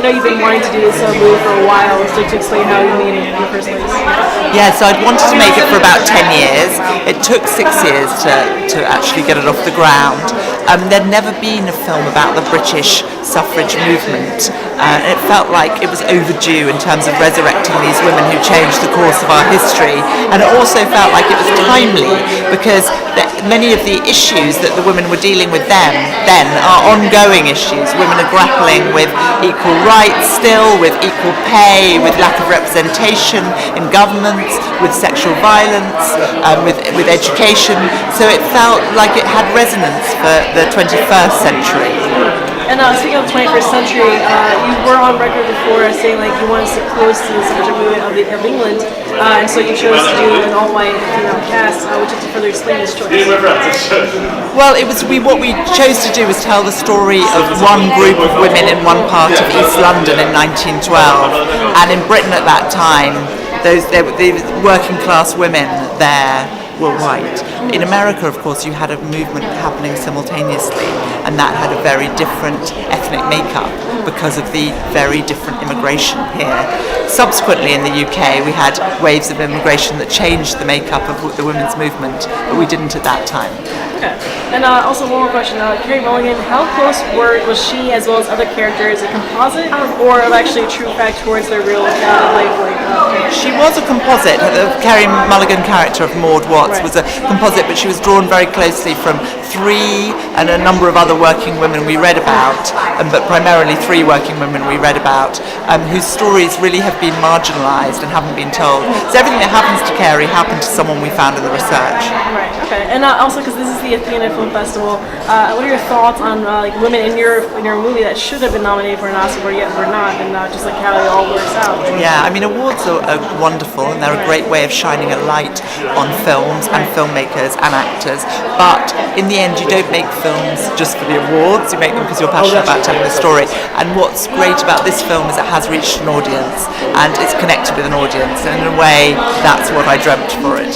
know you've been wanting to do this movie for a while, so to explain how you made it in the first place. Yeah, so I'd wanted to make it for about 10 years. It took 6 years to actually get it off the ground. There'd never been a film about the British suffrage movement. It felt like it was overdue in terms of resurrecting these women who changed the course of our history. And it also felt like it was timely because many of the issues that the women were dealing with then are ongoing issues. Women are grappling with equal rights still, with equal pay, with lack of representation in governments, with sexual violence, with education. So it felt like it had resonance for the 21st century. And speaking of the 21st century, you were on record before saying like you wanted to sit close to the suffragette movement of England, and so you chose to do an all-white female cast, which is to further explain this choice. Well, what we chose to do was tell the story of one group of women in one part of East London in 1912, and in Britain at that time, the working class women there were white. In America, of course, you had a movement happening simultaneously, and that had a very different ethnic makeup because of the very different immigration here. Subsequently, in the UK, we had waves of immigration that changed the makeup of the women's movement, but we didn't at that time. Okay. And also one more question. Carey Mulligan, how close was she, as well as other characters, a composite or actually a true fact towards their real life? She was a composite. The Carey Mulligan character of Maud Watts was a composite, but she was drawn very closely from 3 and a number of other working women we read about, but primarily 3 working women we read about, whose stories really have been marginalised and haven't been told. So everything that happens to Carey happened to someone we found in the research. Right. Okay. And also, because this is the Athena Film Festival, what are your thoughts on women in your movie that should have been nominated for an Oscar but yet were not, and just like how it all works out? Yeah, I mean, awards are wonderful, and they're a great way of shining a light on films and filmmakers and actors, but in the end you don't make films just for the awards, you make them because you're passionate about telling the story. And what's great about this film is it has reached an audience and it's connected with an audience, and in a way that's what I dreamt for it.